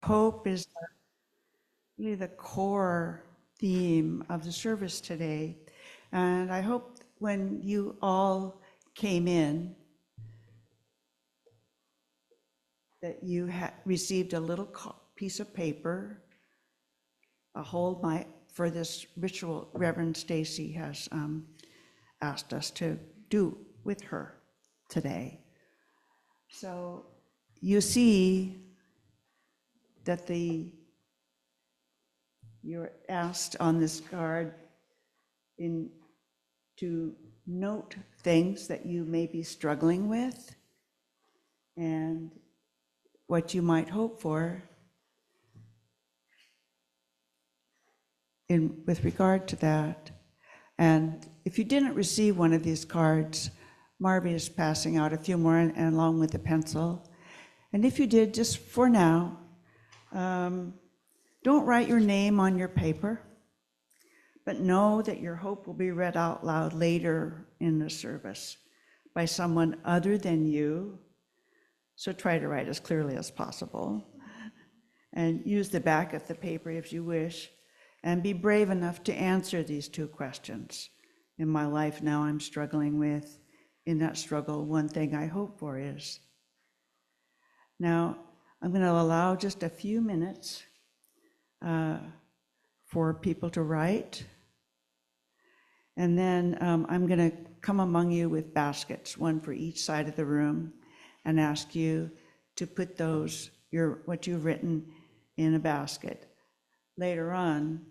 Hope is really the core theme of the service today. And I hope when you all came in that you received a little piece of paper, a whole for this ritual Reverend Stacy has asked us to do with her today. So you see that you're asked on this card to note things that you may be struggling with and what you might hope for with regard to that. And if you didn't receive one of these cards, Marby is passing out a few more and along with the pencil. And if you did, just for now, don't write your name on your paper, but know that your hope will be read out loud later in the service by someone other than you. So try to write as clearly as possible and use the back of the paper if you wish, and be brave enough to answer these two questions. In my life now I'm struggling with, in that struggle, one thing I hope for is. Now, I'm going to allow just a few minutes for people to write. And then I'm going to come among you with baskets, one for each side of the room, and ask you to put what you've written in a basket. Later on,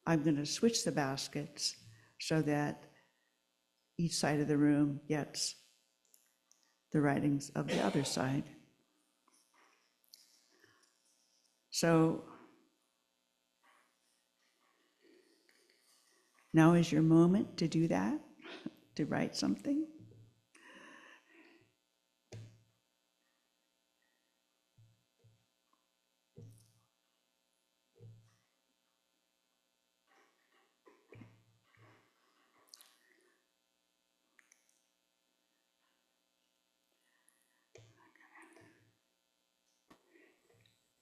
I'm going to switch the baskets so that each side of the room gets the writings of the other side. So now is your moment to do that, to write something.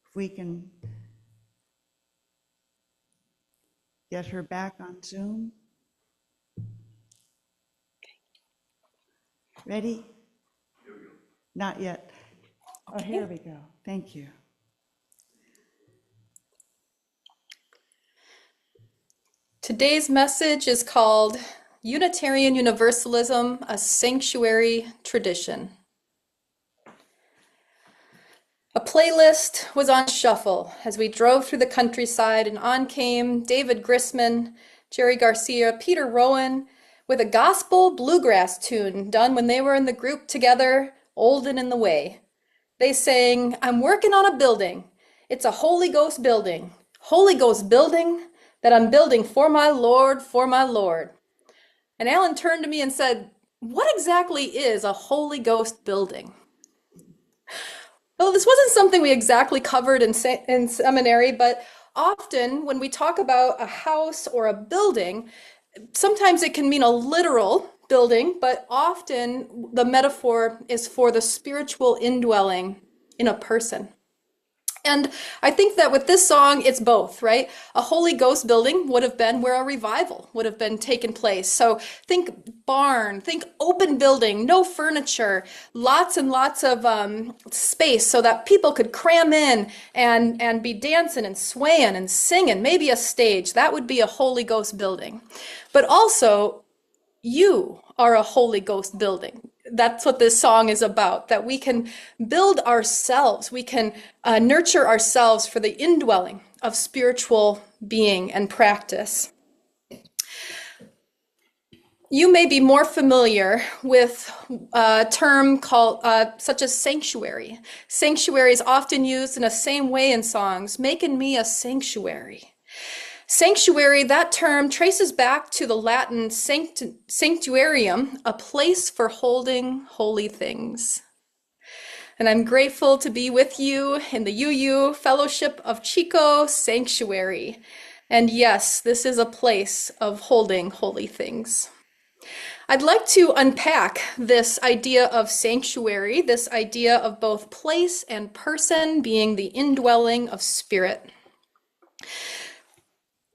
If we can get her back on Zoom. Ready? Not yet. Oh, here we go. Thank you. Today's message is called Unitarian Universalism, a Sanctuary Tradition. A playlist was on shuffle as we drove through the countryside, and on came David Grisman, Jerry Garcia, Peter Rowan, with a gospel bluegrass tune done when they were in the group together, old and in the way. They sang, "I'm working on a building. It's a Holy Ghost building. Holy Ghost building that I'm building for my Lord, for my Lord." And Alan turned to me and said, "What exactly is a Holy Ghost building?" Well, this wasn't something we exactly covered in seminary, but often when we talk about a house or a building, sometimes it can mean a literal building, but often the metaphor is for the spiritual indwelling in a person. And I think that with this song, it's both, right? A Holy Ghost building would have been where a revival would have been taken place. So think barn, think open building, no furniture, lots and lots of space so that people could cram in and be dancing and swaying and singing, maybe a stage. That would be a Holy Ghost building. But also, you are a Holy Ghost building. That's what this song is about, that we can build ourselves, we can nurture ourselves for the indwelling of spiritual being and practice. You may be more familiar with a term called such as sanctuary. Sanctuary is often used in the same way in songs, making me a sanctuary. Sanctuary, that term traces back to the Latin sanctuarium, a place for holding holy things. And I'm grateful to be with you in the UU Fellowship of Chico Sanctuary. And yes, this is a place of holding holy things. I'd like to unpack this idea of sanctuary, this idea of both place and person being the indwelling of spirit.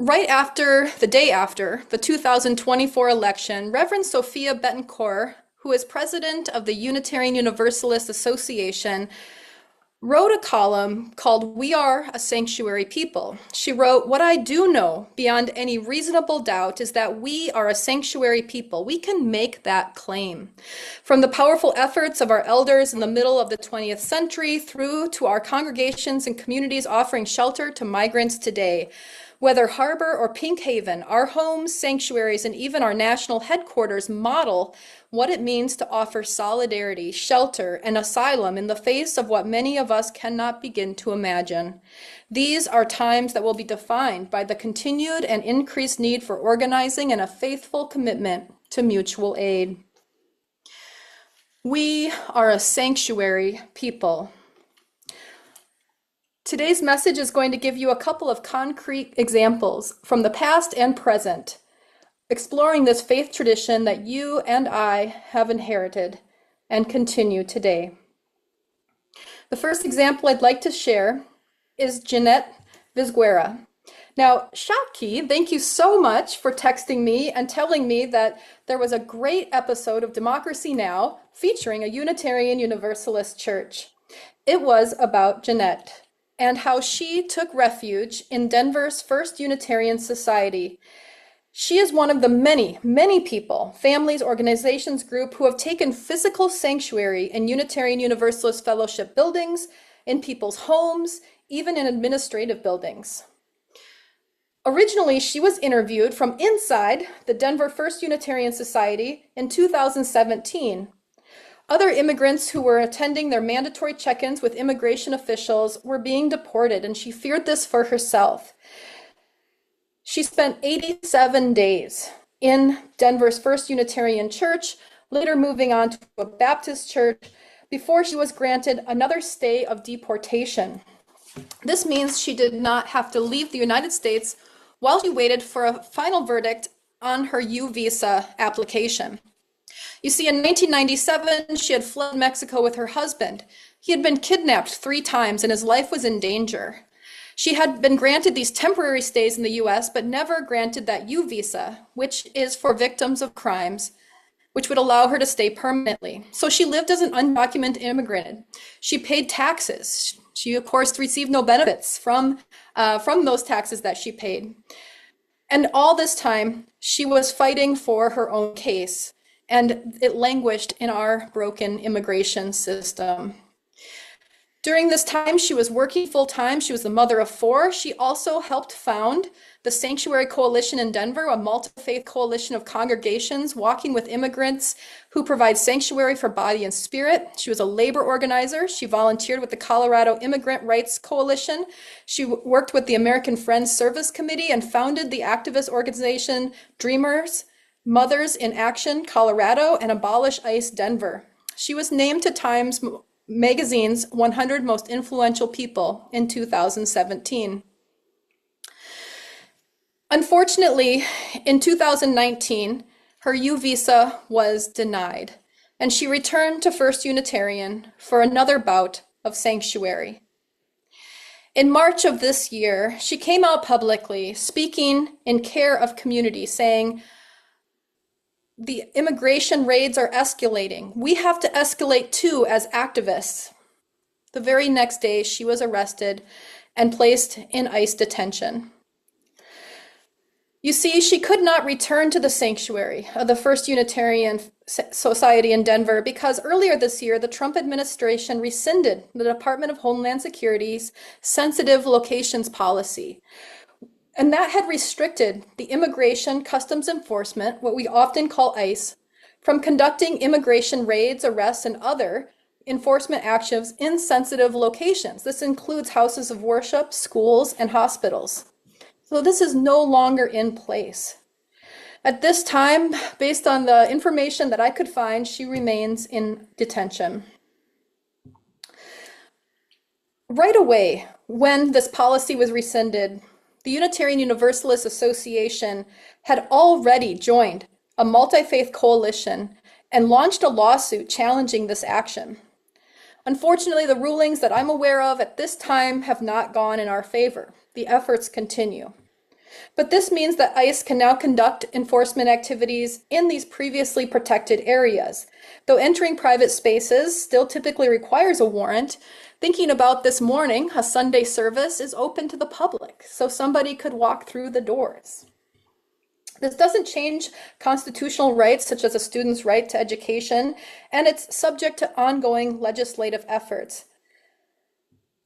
Right after, the day after, the 2024 election, Reverend Sophia Betancourt, who is president of the Unitarian Universalist Association, wrote a column called "We Are a Sanctuary People." She wrote, "What I do know beyond any reasonable doubt is that we are a sanctuary people. We can make that claim. From the powerful efforts of our elders in the middle of the 20th century through to our congregations and communities offering shelter to migrants today. Whether Harbor or Pink Haven, our homes, sanctuaries, and even our national headquarters model what it means to offer solidarity, shelter, and asylum in the face of what many of us cannot begin to imagine. These are times that will be defined by the continued and increased need for organizing and a faithful commitment to mutual aid. We are a sanctuary people." Today's message is going to give you a couple of concrete examples from the past and present, exploring this faith tradition that you and I have inherited and continue today. The first example I'd like to share is Jeanette Vizguera. Now, Shaki, thank you so much for texting me and telling me that there was a great episode of Democracy Now! Featuring a Unitarian Universalist church. It was about Jeanette and how she took refuge in Denver's First Unitarian Society. She is one of the many, many people, families, organizations, group who have taken physical sanctuary in Unitarian Universalist Fellowship buildings, in people's homes, even in administrative buildings. Originally, she was interviewed from inside the Denver First Unitarian Society in 2017. Other immigrants who were attending their mandatory check-ins with immigration officials were being deported, and she feared this for herself. She spent 87 days in Denver's First Unitarian Church, later moving on to a Baptist church, before she was granted another stay of deportation. This means she did not have to leave the United States while she waited for a final verdict on her U visa application. You see, in 1997, she had fled Mexico with her husband. He had been kidnapped 3 times and his life was in danger. She had been granted these temporary stays in the US, but never granted that U visa, which is for victims of crimes, which would allow her to stay permanently. So she lived as an undocumented immigrant. She paid taxes. She, of course, received no benefits from those taxes that she paid. And all this time, she was fighting for her own case, and it languished in our broken immigration system. During this time, she was working full-time. She was the mother of 4. She also helped found the Sanctuary Coalition in Denver, a multi-faith coalition of congregations walking with immigrants who provide sanctuary for body and spirit. She was a labor organizer. She volunteered with the Colorado Immigrant Rights Coalition. She worked with the American Friends Service Committee and founded the activist organization Dreamers, Mothers in Action Colorado, and Abolish ICE Denver. She was named to Times Magazine's 100 Most Influential People in 2017. Unfortunately, in 2019, her U visa was denied, and she returned to First Unitarian for another bout of sanctuary. In March of this year, she came out publicly, speaking in care of community, saying, "The immigration raids are escalating. We have to escalate too as activists." The very next day, she was arrested and placed in ICE detention. You see, she could not return to the sanctuary of the First Unitarian Society in Denver because earlier this year, the Trump administration rescinded the Department of Homeland Security's sensitive locations policy. And that had restricted the Immigration Customs Enforcement, what we often call ICE, from conducting immigration raids, arrests, and other enforcement actions in sensitive locations. This includes houses of worship, schools, and hospitals. So this is no longer in place. At this time, based on the information that I could find, she remains in detention. Right away, when this policy was rescinded, the Unitarian Universalist Association had already joined a multi-faith coalition, and launched a lawsuit challenging this action. Unfortunately, the rulings that I'm aware of at this time have not gone in our favor. The efforts continue. But this means that ICE can now conduct enforcement activities in these previously protected areas. Though entering private spaces still typically requires a warrant, thinking about this morning, a Sunday service is open to the public, so somebody could walk through the doors. This doesn't change constitutional rights, such as a student's right to education, and it's subject to ongoing legislative efforts.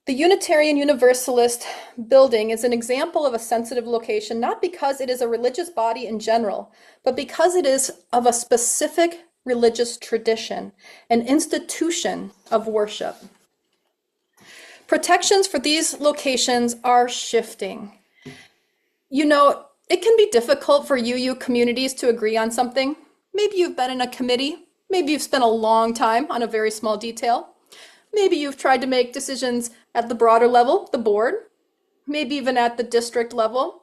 The Unitarian Universalist building is an example of a sensitive location, not because it is a religious body in general, but because it is of a specific religious tradition, an institution of worship. Protections for these locations are shifting. You know, it can be difficult for UU communities to agree on something. Maybe you've been in a committee. Maybe you've spent a long time on a very small detail. Maybe you've tried to make decisions at the broader level, the board, maybe even at the district level.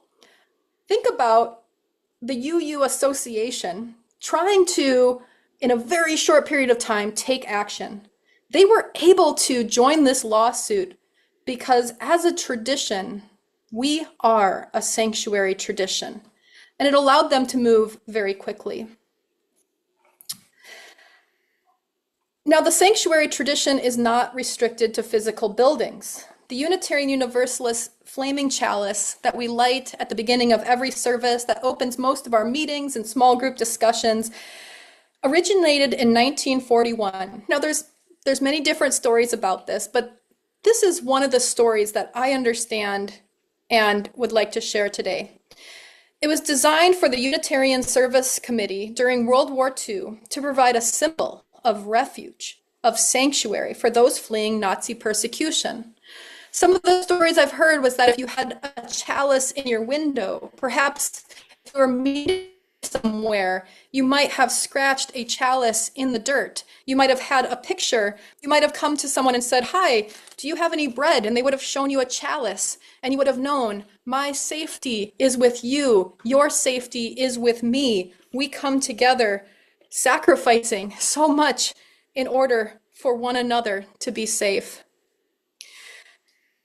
Think about the UU Association trying to, in a very short period of time, take action. They were able to join this lawsuit because as a tradition, we are a sanctuary tradition, and it allowed them to move very quickly. Now, the sanctuary tradition is not restricted to physical buildings. The Unitarian Universalist flaming chalice that we light at the beginning of every service, that opens most of our meetings and small group discussions, originated in 1941. Now, there's many different stories about this, but this is one of the stories that I understand and would like to share today. It was designed for the Unitarian Service Committee during World War II to provide a symbol of refuge, of sanctuary for those fleeing Nazi persecution. Some of the stories I've heard was that if you had a chalice in your window, perhaps if you were meeting somewhere, you might have scratched a chalice in the dirt. You might have had a picture. You might have come to someone and said, "Hi, do you have any bread?" And they would have shown you a chalice, and you would have known, my safety is with you. Your safety is with me. We come together, sacrificing so much in order for one another to be safe.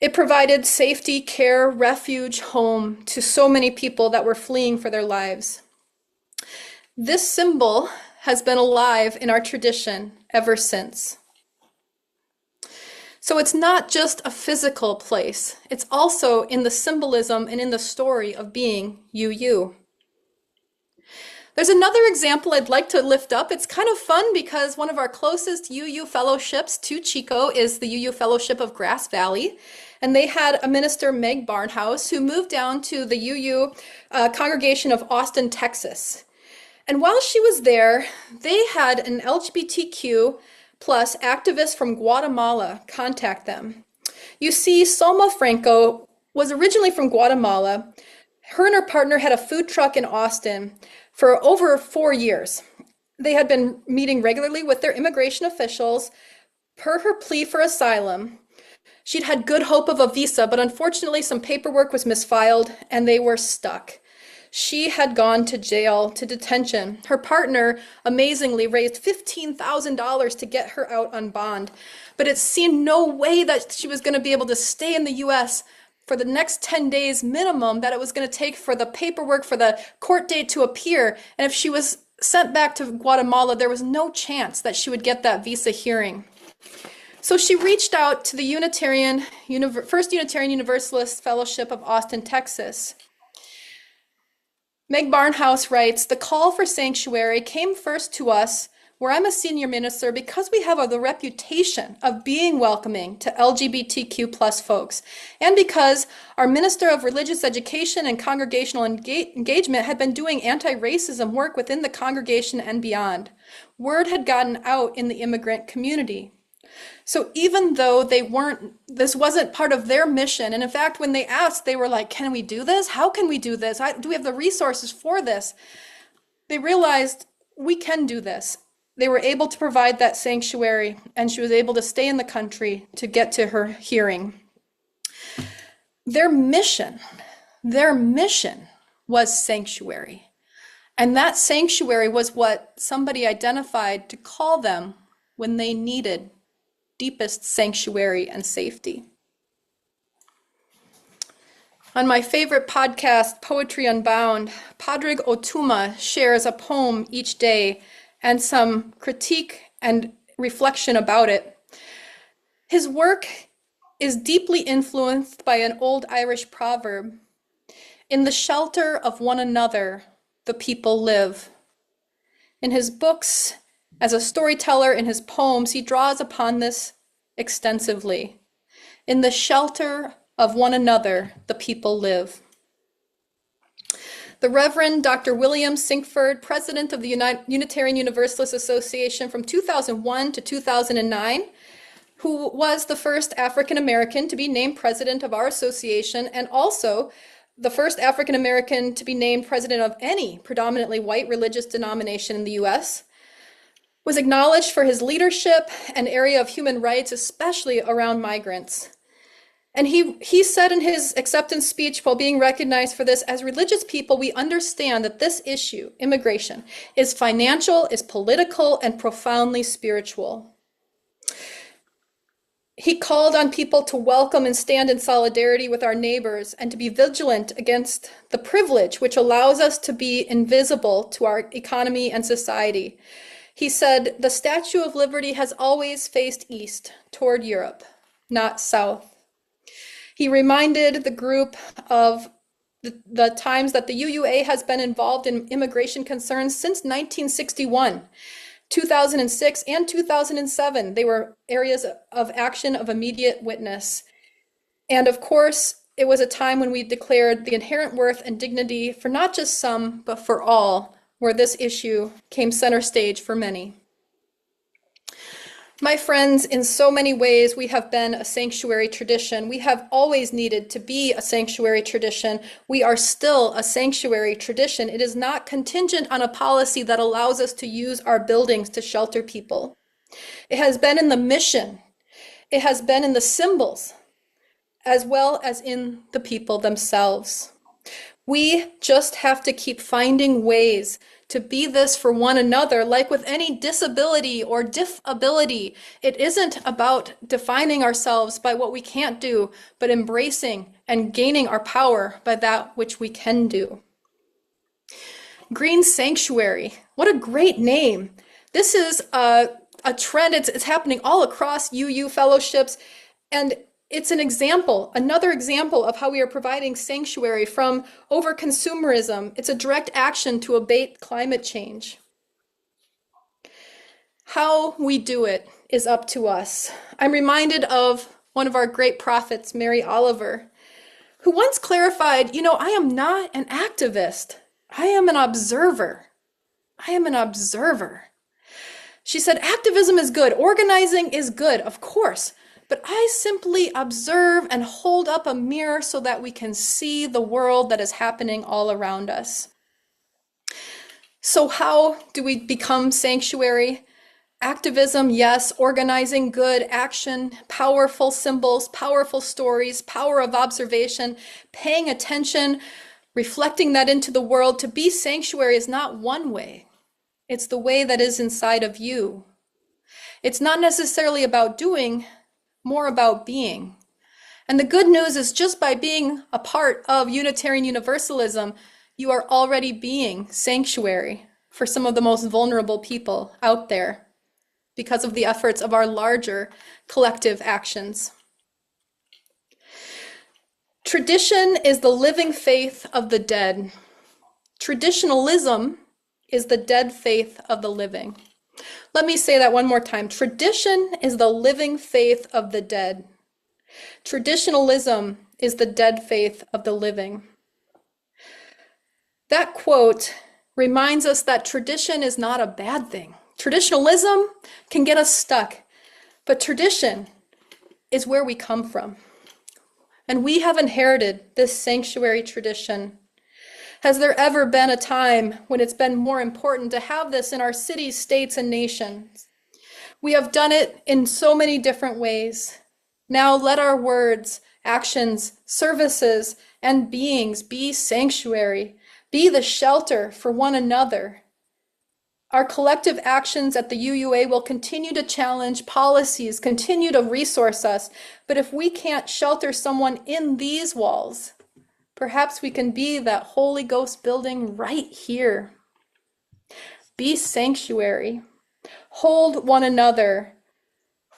It provided safety, care, refuge, home to so many people that were fleeing for their lives. This symbol has been alive in our tradition ever since. So it's not just a physical place, it's also in the symbolism and in the story of being UU. There's another example I'd like to lift up. It's kind of fun because one of our closest UU fellowships to Chico is the UU Fellowship of Grass Valley. And they had a minister, Meg Barnhouse, who moved down to the UU congregation of Austin, Texas. And while she was there, they had an LGBTQ plus activist from Guatemala contact them. You see, Salma Franco was originally from Guatemala. Her and her partner had a food truck in Austin for over 4 years. They had been meeting regularly with their immigration officials. Per her plea for asylum, she'd had good hope of a visa, but unfortunately some paperwork was misfiled and they were stuck. She had gone to jail, to detention. Her partner amazingly raised $15,000 to get her out on bond, but it seemed no way that she was going to be able to stay in the US for the next 10 days minimum that it was going to take for the paperwork for the court date to appear. And if she was sent back to Guatemala, there was no chance that she would get that visa hearing. So she reached out to the First Unitarian Universalist Fellowship of Austin, Texas. Meg Barnhouse writes, "The call for sanctuary came first to us, where I'm a senior minister, because we have the reputation of being welcoming to LGBTQ plus folks, and because our Minister of Religious Education and Congregational Engagement had been doing anti-racism work within the congregation and beyond. Word had gotten out in the immigrant community. So even though this wasn't part of their mission, and in fact, when they asked, they were like, can we do this? How can we do this? Do we have the resources for this? They realized we can do this. They were able to provide that sanctuary, and she was able to stay in the country to get to her hearing. Their mission was sanctuary. And that sanctuary was what somebody identified to call them when they needed deepest sanctuary and safety. On my favorite podcast, Poetry Unbound, Padraig Ó Tuama shares a poem each day and some critique and reflection about it. His work is deeply influenced by an old Irish proverb, "In the shelter of one another, the people live." In his books, as a storyteller, in his poems, he draws upon this extensively. In the shelter of one another, the people live. The Reverend Dr. William Sinkford, president of the Unitarian Universalist Association from 2001 to 2009, who was the first African American to be named president of our association and also the first African American to be named president of any predominantly white religious denomination in the US, was acknowledged for his leadership and area of human rights, especially around migrants. And he said in his acceptance speech, while being recognized for this, as religious people, we understand that this issue, immigration, is financial, is political, and profoundly spiritual. He called on people to welcome and stand in solidarity with our neighbors and to be vigilant against the privilege which allows us to be invisible to our economy and society. He said, the Statue of Liberty has always faced east toward Europe, not south. He reminded the group of the times that the UUA has been involved in immigration concerns since 1961. 2006 and 2007, they were areas of action of immediate witness. And of course, it was a time when we declared the inherent worth and dignity for not just some, but for all, where this issue came center stage for many. My friends, in so many ways, we have been a sanctuary tradition. We have always needed to be a sanctuary tradition. We are still a sanctuary tradition. It is not contingent on a policy that allows us to use our buildings to shelter people. It has been in the mission. It has been in the symbols, as well as in the people themselves. We just have to keep finding ways to be this for one another. Like with any disability or diff-ability, it isn't about defining ourselves by what we can't do, but embracing and gaining our power by that which we can do. Green Sanctuary, what a great name. This is a trend, it's happening all across UU fellowships, and it's an example, another example of how we are providing sanctuary from overconsumerism. It's a direct action to abate climate change. How we do it is up to us. I'm reminded of one of our great prophets, Mary Oliver, who once clarified, I am not an activist. I am an observer. I am an observer. She said, activism is good. Organizing is good, of course. But I simply observe and hold up a mirror so that we can see the world that is happening all around us. So how do we become sanctuary? Activism, yes. Organizing, good. Action, powerful symbols, powerful stories, power of observation, paying attention, reflecting that into the world. To be sanctuary is not one way. It's the way that is inside of you. It's not necessarily about doing, more about being. And the good news is just by being a part of Unitarian Universalism, you are already being sanctuary for some of the most vulnerable people out there because of the efforts of our larger collective actions. Tradition is the living faith of the dead. Traditionalism is the dead faith of the living. Let me say that one more time. Tradition is the living faith of the dead. Traditionalism is the dead faith of the living. That quote reminds us that tradition is not a bad thing. Traditionalism can get us stuck, but tradition is where we come from. And we have inherited this sanctuary tradition. Has there ever been a time when it's been more important to have this in our cities, states, and nations? We have done it in so many different ways. Now let our words, actions, services, and beings be sanctuary. Be the shelter for one another. Our collective actions at the UUA will continue to challenge policies, continue to resource us, but if we can't shelter someone in these walls, perhaps we can be that Holy Ghost building right here. Be sanctuary. Hold one another.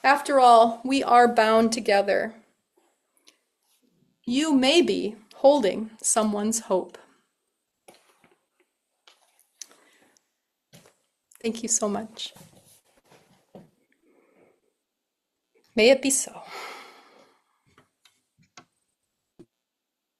After all, we are bound together. You may be holding someone's hope. Thank you so much. May it be so.